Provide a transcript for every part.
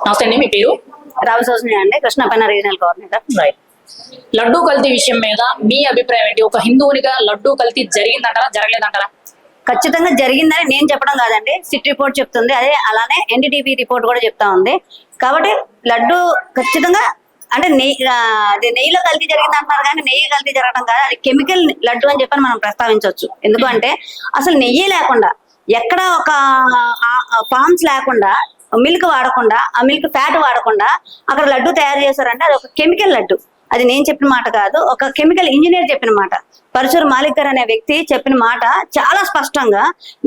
నమస్తే అండి, మీ పేరు? రామసోజని అండి, కృష్ణపన్న రీజనల్ కోఆర్డినేటర్. రైట్. లడ్డూ కల్తీ విషయం మీద మీ అభిప్రాయం ఏంటి? ఒక హిందువునిగా లడ్డూ కల్తీ జరిగిందంటారా, జరగలేదంటారా? ఖచ్చితంగా జరిగిందని నేను చెప్పడం కాదండి, సిట్ రిపోర్ట్ చెప్తుంది. అదే అలానే ఎన్డీటీవీ రిపోర్ట్ కూడా చెప్తా ఉంది. కాబట్టి లడ్డు ఖచ్చితంగా అంటే నెయ్యిలో కల్తీ జరిగింది అంటున్నారు, కానీ నెయ్యి కల్తీ జరగడం కాదు, అది కెమికల్ లడ్డు అని చెప్పని మనం ప్రస్తావించవచ్చు. ఎందుకంటే అసలు నెయ్యి లేకుండా, ఎక్కడ ఒక ఫార్మ్స్ లేకుండా, మిల్క్ వాడకుండా, ఆ మిల్క్ ఫ్యాట్ వాడకుండా అక్కడ లడ్డు తయారు చేశారంటే అది ఒక కెమికల్ లడ్డు. అది నేను చెప్పిన మాట కాదు, ఒక కెమికల్ ఇంజనీర్ చెప్పిన మాట. పరచూరు మాలిక్ గారు అనే వ్యక్తి చెప్పిన మాట చాలా స్పష్టంగా,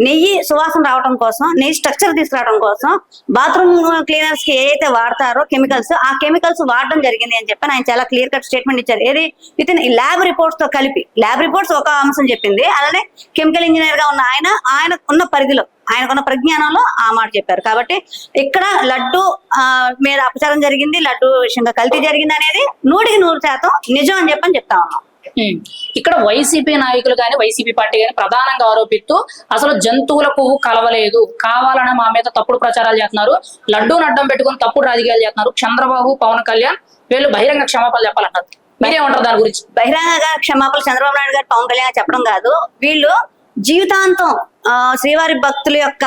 నెయ్యి సువాసన రావడం కోసం, నెయ్యి స్ట్రక్చర్ తీసుకురావడం కోసం బాత్రూమ్ క్లీనర్స్ కి ఏదైతే వాడతారో కెమికల్స్, ఆ కెమికల్స్ వాడడం జరిగింది అని చెప్పి ఆయన చాలా క్లియర్ కట్ స్టేట్మెంట్ ఇచ్చారు. ఏది విత్ ఇన్ ల్యాబ్ రిపోర్ట్స్ తో కలిపి. ల్యాబ్ రిపోర్ట్స్ ఒక అంశం చెప్పింది, అలానే కెమికల్ ఇంజనీర్ గా ఉన్న ఆయన ఉన్న పరిధిలో, ఆయనకున్న ప్రజ్ఞానంలో ఆ మాట చెప్పారు. కాబట్టి ఇక్కడ లడ్డు మీద అపచారం జరిగింది, లడ్డు విషయంగా కల్తీ జరిగింది అనేది 100% నిజం అని చెప్పని చెప్తా ఉన్నాం. ఇక్కడ వైసీపీ నాయకులు కానీ, వైసీపీ పార్టీ కానీ ప్రధానంగా ఆరోపిస్తూ అసలు జంతువుల కొవ్వు కలవలేదు, కావాలని మా మీద తప్పుడు ప్రచారాలు చేస్తున్నారు, లడ్డూని అడ్డం పెట్టుకుని తప్పుడు రాజకీయాలు చేస్తున్నారు, చంద్రబాబు, పవన్ కళ్యాణ్ వీళ్ళు బహిరంగ క్షమాపణలు చెప్పాలంటారు. మీరేమంటారు దాని గురించి? బహిరంగ క్షమాపణలు చంద్రబాబు నాయుడు గారు, పవన్ కళ్యాణ్ చెప్పడం కాదు, వీళ్ళు జీవితాంతం శ్రీవారి భక్తుల యొక్క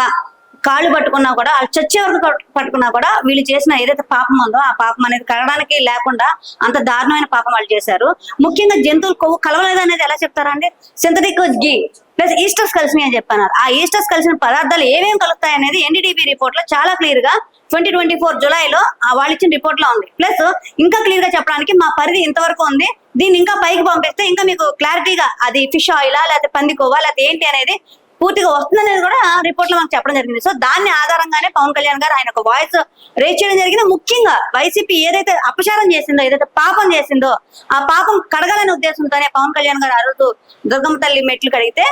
కాళ్ళు పట్టుకున్నా కూడా, వాళ్ళు చచ్చే వరకు పట్టుకున్నా కూడా, వీళ్ళు చేసిన ఏదైతే పాపం ఉందో ఆ పాపం అనేది కడగడానికి లేకుండా అంత దారుణమైన పాపం వాళ్ళు చేశారు. ముఖ్యంగా జంతువులు కొవ్వు కలవలేదు అనేది ఎలా చెప్తారండి? సింథటిక్ గీ ప్లస్ ఈస్టర్స్ కలిసినాయి అని చెప్పన్నారు. ఆ ఈస్టర్స్ కలిసిన పదార్థాలు ఏమేమి కలుస్తాయి అనేది ఎన్డీటీవీ రిపోర్ట్ లో చాలా క్లియర్ గా 2024 జులైలో వాళ్ళు ఇచ్చిన రిపోర్ట్ లో ఉంది. ప్లస్ ఇంకా క్లియర్ గా చెప్పడానికి మా పరిధి ఇంతవరకు ఉంది, దీన్ని ఇంకా పైకి పంపిస్తే ఇంకా మీకు క్లారిటీగా అది ఫిష్ ఆయిలా లేకపోతే పంది కొవ్వా లేకపోతే ఏంటి అనేది పూర్తిగా వస్తుందనేది కూడా రిపోర్ట్ లో మనకు చెప్పడం జరిగింది. సో దాన్ని ఆధారంగానే పవన్ కళ్యాణ్ గారు ఆయన ఒక వాయిస్ రేజ్ చేయడం జరిగింది. ముఖ్యంగా వైసీపీ ఏదైతే అపచారం చేసిందో, ఏదైతే పాపం చేసిందో, ఆ పాపం కడగాలనే ఉద్దేశంతోనే పవన్ కళ్యాణ్ గారు ఆ రోజు దుర్గమ్మ తల్లి మెట్లు కడిగితే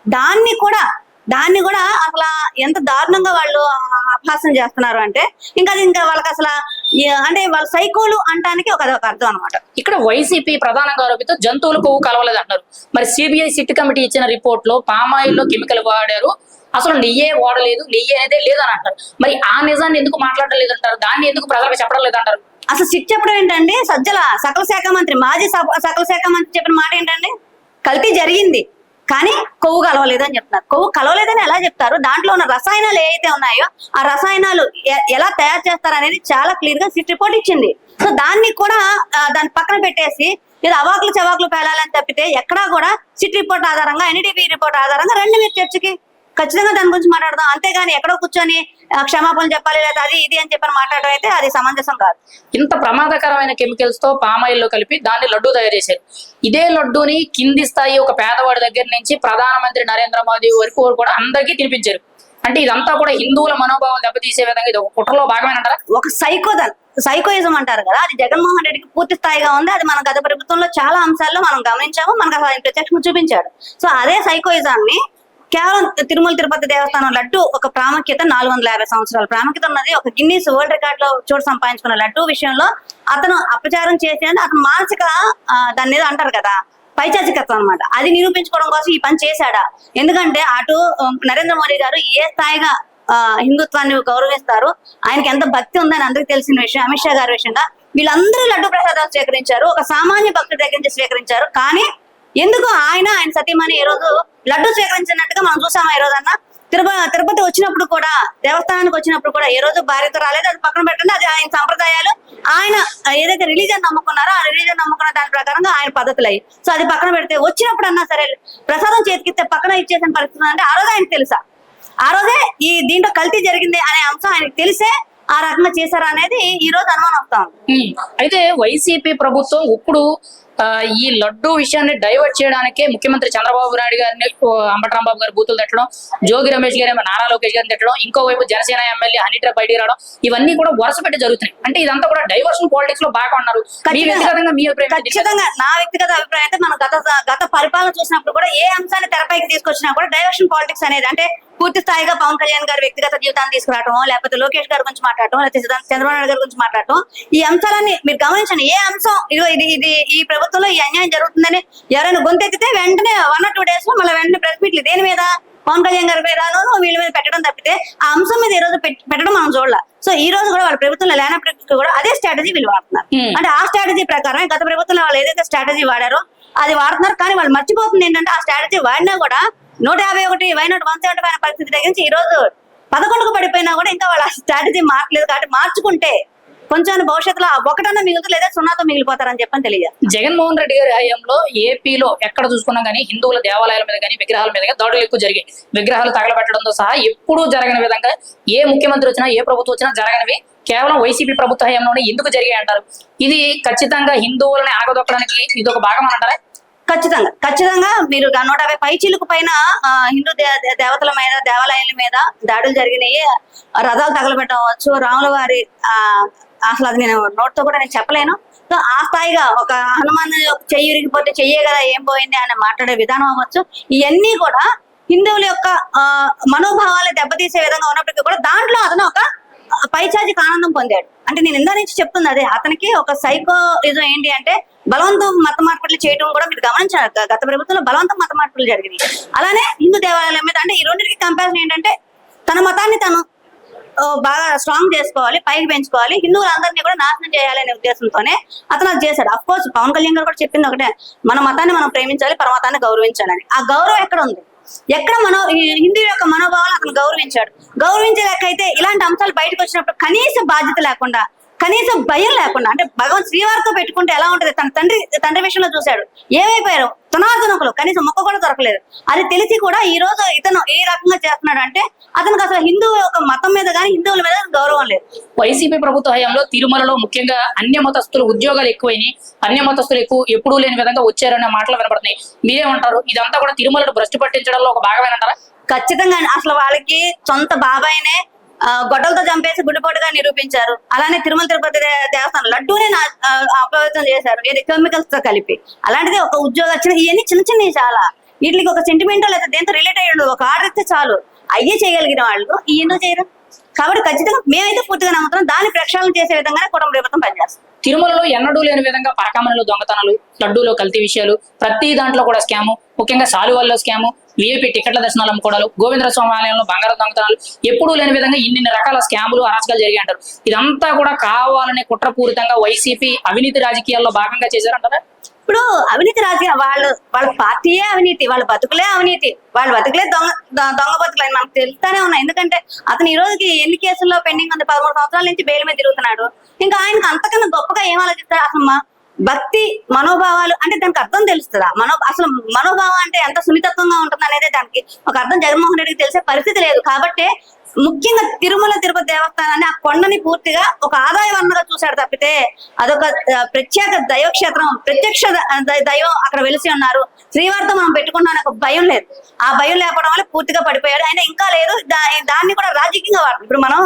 దాన్ని కూడా అసలు ఎంత దారుణంగా వాళ్ళు అపహాసం చేస్తున్నారు అంటే ఇంకా వాళ్ళకి అసలు అంటే వాళ్ళ సైకోలు అంటానికి ఒక అర్థం అనమాట. ఇక్కడ వైసీపీ ప్రధానంగా ఆరోపిస్తూ జంతువుల కొవ్వు కలవలేదు అంటారు. మరి సిబిఐ సిట్ కమిటీ ఇచ్చిన రిపోర్ట్ లో పామాయిల్లో కెమికల్ వాడారు, అసలు నెయ్యే వాడలేదు, నెయ్యి అనేది లేదని అంటారు. మరి ఆ నిజాన్ని ఎందుకు మాట్లాడడం లేదంటారు? దాన్ని ఎందుకు ప్రజలకు చెప్పడం లేదంటారు? అసలు సిట్ చెప్పడం ఏంటండి? సజ్జల సకల శాఖ మంత్రి, మాజీ సకల శాఖ మంత్రి చెప్పిన మాట ఏంటండి? కల్తీ జరిగింది కానీ కొవ్వు కలవలేదు అని చెప్తున్నారు. కొవ్వు కలవలేదని ఎలా చెప్తారు? దాంట్లో ఉన్న రసాయనాలు ఏవైతే ఉన్నాయో ఆ రసాయనాలు ఎలా తయారు చేస్తారు అనేది చాలా క్లియర్ గా సిట్ రిపోర్ట్ ఇచ్చింది. సో దాన్ని కూడా దాన్ని పక్కన పెట్టేసి ఇది అవాకులు చవాకులు పేలాలని తప్పితే ఎక్కడా కూడా సిట్ రిపోర్ట్ ఆధారంగా, ఎన్డీటీవీ రిపోర్ట్ ఆధారంగా రండి మీరు చర్చకి, ఖచ్చితంగా దాని గురించి మాట్లాడదాం. అంతేగాని ఎక్కడో కూర్చొని క్షమాపణలు చెప్పాలి లేదా అది ఇది అని చెప్పని మాట్లాడడం అయితే అది సమంజసం కాదు. ఇంత ప్రమాదకరమైన కెమికల్స్ తో పామాయిల్ లో కలిపి దాన్ని లడ్డూ తయారు చేశారు. ఇదే లడ్డూని కింది స్థాయి ఒక పేదవాడి దగ్గర నుంచి ప్రధానమంత్రి నరేంద్ర మోదీ వరకు కూడా అందరికీ తినిపించారు. అంటే ఇదంతా కూడా హిందువుల మనోభావం దెబ్బతీసే విధంగా ఇది ఒక కుట్రలో భాగమేనంటారా? ఒక సైకోయిజం అంటారు కదా, అది జగన్మోహన్ రెడ్డికి పూర్తి స్థాయిగా ఉంది. అది మన గత ప్రభుత్వంలో చాలా అంశాల్లో మనం గమనించాము, మనకు ఆయన ప్రత్యక్షంగా చూపించాడు. సో అదే సైకోయిజాన్ని కేవలం తిరుమల తిరుపతి దేవస్థానం లడ్డు ఒక ప్రాముఖ్యత 450 సంవత్సరాల ప్రాముఖ్యత ఉన్నది, ఒక గిన్నీస్ వరల్డ్ రికార్డ్ లో చోటు సంపాదించుకున్న లడ్డు విషయంలో అతను అపచారం చేసేది, అతను మానసిక దాని మీద అంటారు కదా పైచాచికత్వం అనమాట, అది నిరూపించుకోవడం కోసం ఈ పని చేశాడా? ఎందుకంటే అటు నరేంద్ర మోడీ గారు ఏ స్థాయిగా హిందుత్వాన్ని గౌరవిస్తారు, ఆయనకి ఎంత భక్తి ఉందని అందరికి తెలిసిన విషయం. అమిత్ షా గారి విషయంగా వీళ్ళందరూ లడ్డు ప్రసాదాలు స్వీకరించారు, ఒక సామాన్య భక్తుడి దగ్గర నుంచి స్వీకరించారు. కానీ ఎందుకు ఆయన సతీమణి ఈ రోజు లడ్డు స్వీకరించినట్టుగా మనం చూసామా? ఈ రోజన్నా తిరుపతి వచ్చినప్పుడు కూడా, దేవస్థానానికి వచ్చినప్పుడు కూడా ఏ రోజు భార్యతో రాలేదు. అది పక్కన పెట్టండి, అది ఆయన సంప్రదాయాలు, ఆయన ఏదైతే రిలీజన్ నమ్ముకున్నారో ఆ రిలీజన్ నమ్ముకున్న దాని ప్రకారంగా ఆయన పద్ధతులు అయ్యి. సో అది పక్కన పెడితే వచ్చినప్పుడు అన్నా సరే ప్రసాదం చేతికిస్తే పక్కన ఇచ్చేసిన పరిస్థితి అంటే ఆ రోజు ఆయనకు తెలుసా? ఆ రోజే ఈ దీంట్లో కల్తీ జరిగింది అనే అంశం ఆయనకు తెలిసే ఆ రకంగా చేశారా అనేది ఈ రోజు అనుమానం వస్తా ఉంది. అయితే వైసీపీ ప్రభుత్వం ఇప్పుడు ఈ లడ్డూ విషయాన్ని డైవర్ట్ చేయడానికే ముఖ్యమంత్రి చంద్రబాబు నాయుడు గారిని అంబటరాంబాబు గారు బూతులు తిట్టడం, జోగి రమేష్ గారు నారా లోకేష్ గారిని తిట్టడం, ఇంకోవైపు జనసేన ఎమ్మెల్యే హనీట్రా బయటికి రావడం, ఇవన్నీ కూడా వరుస పెట్టి జరుగుతున్నాయి. అంటే ఇదంతా కూడా డైవర్షన్ పాలిటిక్స్ లో బాగా ఉన్నారు. ఖచ్చితంగా నా వ్యక్తిగత అభిప్రాయం అయితే మనం గత పరిపాలన చూసినప్పుడు కూడా ఏ అంశాన్ని తెరపైకి తీసుకొచ్చినా కూడా డైవర్షన్ పాలిటిక్స్ అనేది, అంటే పూర్తి స్థాయిగా పవన్ కళ్యాణ్ గారి వ్యక్తిగత జీవితాన్ని తీసుకురావడం, లేకపోతే లోకేష్ గారి గురించి మాట్లాడటం, లేకపోతే చంద్రబాబు నాయుడు గారి గురించి మాట్లాడటం, ఈ అంశాలన్నీ మీరు గమనించండి. ఏ అంశం ఇది ఈ ప్రభుత్వంలో ఈ అన్యాయం జరుగుతుందని ఎవరైనా గొంతెత్తితే వెంటనే 1 or 2 days లో మళ్ళీ వెంటనే ప్రెస్ మీట్లు దేని మీద పవన్ కళ్యాణ్ గారి మీద వీళ్ళ మీద పెట్టడం తప్పితే ఆ అంశం మీద ఈ రోజు పెట్టడం మనం చూడాలి. సో ఈ రోజు కూడా వాళ్ళ ప్రభుత్వంలో లేనప్పటికీ కూడా అదే స్ట్రాటజీ వీళ్ళు వాడుతున్నారు. అంటే ఆ స్ట్రాటజీ ప్రకారం గత ప్రభుత్వంలో వాళ్ళు ఏదైతే స్ట్రాటజీ వాడారో అది వాడుతున్నారు. కానీ వాళ్ళు మర్చిపోతుంది ఏంటంటే ఆ స్ట్రాటజీ వాడినా కూడా 151 వైనాట్ 175 పరిస్థితి తగ్గించి ఈ రోజు 11కు పడిపోయినా కూడా ఇంకా వాళ్ళ స్ట్రాటజీ మారలేదు. కాబట్టి మార్చుకుంటే కొంచెం భవిష్యత్తులో ఒకటన్నా మిగులుతూ లేదా 0తో మిగిలిపోతారని చెప్పని తెలియదు. జగన్మోహన్ రెడ్డి గారి హయాంలో ఏపీలో ఎక్కడ చూసుకున్నా గానీ హిందువుల దేవాలయాల మీద కానీ విగ్రహాల మీద దాడులు ఎక్కువ జరిగాయి. విగ్రహాలు తగలబెట్టడంతో సహా ఎప్పుడూ జరగని విధంగా ఏ ముఖ్యమంత్రి వచ్చినా ఏ ప్రభుత్వం వచ్చినా జరగనివి కేవలం వైసీపీ ప్రభుత్వ హయాంలోనే ఎందుకు జరిగాయి అంటారు? ఇది ఖచ్చితంగా హిందువులని ఆగదొక్కడానికి ఇది ఒక భాగం అంటారా? ఖచ్చితంగా మీరు 150 పైచీలకు పైన హిందూ దేవతల మీద దేవాలయాల మీద దాడులు జరిగినాయి. రథాలు తగలబెట్టవచ్చు, రాముల వారి అసలు అది నేను నోట్తో కూడా నేను చెప్పలేను. సో ఆ స్థాయిగా ఒక హనుమాన్ చెయ్యి ఇరిగిపోతే చెయ్యే కదా ఏం పోయింది అని మాట్లాడే విధానం అవ్వచ్చు. ఇవన్నీ కూడా హిందువుల యొక్క మనోభావాలు దెబ్బతీసే విధంగా ఉన్నప్పటికీ కూడా దాంట్లో అతను ఒక పైచాచిక ఆనందం పొందాడు. అంటే నేను ఇందా నుంచి చెప్తుంది అదే, అతనికి ఒక సైకోయిజం ఏంటి అంటే బలవంతం మత మార్పులు చేయడం కూడా మీరు గమనించారు. గత ప్రభుత్వంలో బలవంతం మత మార్పులు జరిగినాయి. అలానే హిందూ దేవాలయాల మీద అంటే ఈ రెండింటికి కంపారిజన్ ఏంటంటే తన మతాన్ని తను బాగా స్ట్రాంగ్ చేసుకోవాలి, పైకి పెంచుకోవాలి, హిందువులందరినీ కూడా నాశనం చేయాలనే ఉద్దేశంతోనే అతను అది చేశాడు. అఫ్ కోర్స్ పవన్ కళ్యాణ్ గారు కూడా చెప్పింది ఒకటే, మన మతాన్ని మనం ప్రేమించాలి, పరమతాన్ని గౌరవించాలని. ఆ గౌరవం ఎక్కడ ఉంది? ఎక్కడ హిందూ యొక్క మనోభావాలు అతను గౌరవించాడు. గౌరవించే లెక్కైతే ఇలాంటి అంశాలు బయటకు వచ్చినప్పుడు కనీస బాధ్యత లేకుండా, కనీసం భయం లేకుండా, అంటే భగవంత్ శ్రీవారితో పెట్టుకుంటే ఎలా ఉంటది, తన తండ్రి విషయంలో చూశాడు. ఏమైపోయారు తునాతునకులు, కనీసం మొక్క కూడా దొరకలేదు. అది తెలిసి కూడా ఈ రోజు ఇతను ఏ రకంగా చేస్తున్నాడు అంటే అతనికి అసలు హిందూ ఒక మతం మీద కానీ హిందువుల మీద గౌరవం లేదు. వైసీపీ ప్రభుత్వ హయాంలో తిరుమలలో ముఖ్యంగా అన్య మతస్థులు ఉద్యోగాలు ఎక్కువైనాయి, అన్య మతస్థులు ఎప్పుడూ లేని విధంగా వచ్చారనే మాటలు వినపడుతున్నాయి. మీరేమంటారు? ఇదంతా కూడా తిరుమలను భ్రష్టు పట్టించడంలో ఒక భాగమేనంటారా? ఖచ్చితంగా. అసలు వాళ్ళకి సొంత బాబాయినే గొడ్డలతో చంపేసి గుడ్డిపోటుగా నిరూపించారు. అలానే తిరుమల తిరుపతి దేవస్థానం లడ్డూనే అపవిత్రం చేశారు, ఏది కెమికల్స్ తో కలిపి. అలాంటిది ఒక ఉద్యోగం వచ్చిన ఇవన్నీ చిన్నవి చాలా వీటికి ఒక సెంటిమెంటల్ అయితే దేంతో రిలేట్ అయ్యాడు ఒక ఆర్డర్ ఇస్తే చాలు అయ్యే చేయగలిగిన వాళ్ళు ఈ ఎందుకు చేయరు? కాబట్టి ఖచ్చితంగా మేమైతే పూర్తిగా నమ్ముతున్నాం దాన్ని ప్రక్షాళన చేసే విధంగానే కుటుంబ ప్రభుత్వం పనిచేస్తాం. తిరుమలలో ఎన్నడూ లేని విధంగా పరకామణిలో దొంగతనాలు, లడ్డూలో కల్తీ విషయాలు, ప్రతి దాంట్లో కూడా స్కాము, ముఖ్యంగా సాలువాల్లో స్కాము, విఐపి టికెట్ల దర్శనాలు అమ్ముకోవడాలు, గోవిందర స్వామి ఆలయంలో బంగారం దొంగతనాలు, ఎప్పుడూ లేని విధంగా ఇన్ని రకాల స్కాములు అరాచకాలు జరిగి అంటారు. ఇదంతా కూడా కావాలనే కుట్రపూరితంగా వైసీపీ అవినీతి రాజకీయాల్లో భాగంగా చేశారంటారా? ఇప్పుడు అవినీతి రాజకీయ వాళ్ళ పార్టీయే అవినీతి, వాళ్ళ బతుకులే అవినీతి, వాళ్ళ బతుకులే దొంగ బతుకులు అని మనకు తెలుస్తానే ఉన్నాయి. ఎందుకంటే అతను ఈ రోజుకి ఎన్ని కేసుల్లో పెండింగ్ ఉంది, 13 సంవత్సరాల నుంచి బెయిల్ మీద తిరుగుతున్నాడు. ఇంకా ఆయనకు అంతకన్నా గొప్పగా ఏం ఆలోచిస్తాడు? అసలు భక్తి మనోభావాలు అంటే దానికి అర్థం తెలుస్తుందా? అసలు మనోభావం అంటే ఎంత సున్నితత్వంగా ఉంటుంది అనేది దానికి ఒక అర్థం జగన్మోహన్ రెడ్డికి తెలిసే పరిస్థితి లేదు. కాబట్టి ముఖ్యంగా తిరుమల తిరుపతి దేవస్థానాన్ని ఆ కొండని పూర్తిగా ఒక ఆదాయ వనరుగా చూశాడు తప్పితే అదొక ప్రత్యేక దైవక్షేత్రం, ప్రత్యక్ష దైవం అక్కడ వెలిసి ఉన్నారు, శ్రీవారితో మనం పెట్టుకున్నాం ఒక భయం లేదు. ఆ భయం లేకపోవడం వల్ల పూర్తిగా పడిపోయాడు. ఆయన ఇంకా లేదు, దాన్ని కూడా రాజకీయంగా వాడు. ఇప్పుడు మనం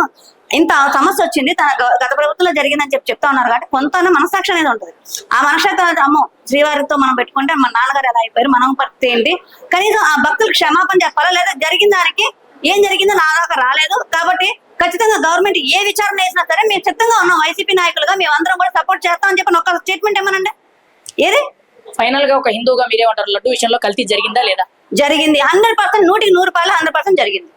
ఇంత సమస్య వచ్చింది తన గత ప్రభుత్వంలో జరిగిందని చెప్తా ఉన్నారు కాబట్టి కొంత మనసాక్షి అనేది ఉంటుంది. ఆ మనసాక్షి అమ్మో శ్రీవారితో మనం పెట్టుకుంటే మన నాన్నగారు ఎలా అయిపోయారు, మనం పరిస్థితి ఏంటి, కనీసం ఆ భక్తులకు క్షమాపణ చెప్పాలా? లేదా జరిగిన దానికి ఏం జరిగిందో నా దాకా రాలేదు. కాబట్టి ఖచ్చితంగా గవర్నమెంట్ ఏ విచారణ చేసినా సరే మేము సిద్ధంగా ఉన్నాం, వైసీపీ నాయకులుగా మేము అందరం కూడా సపోర్ట్ చేస్తామని చెప్పి ఒక స్టేట్మెంట్ ఏమనండి. ఏది ఫైనల్ గా ఒక హిందూగా మీరేమంటారు? లడ్డు విషయంలో కల్తీ జరిగిందా లేదా? జరిగింది. 100%, 100% 100% జరిగింది.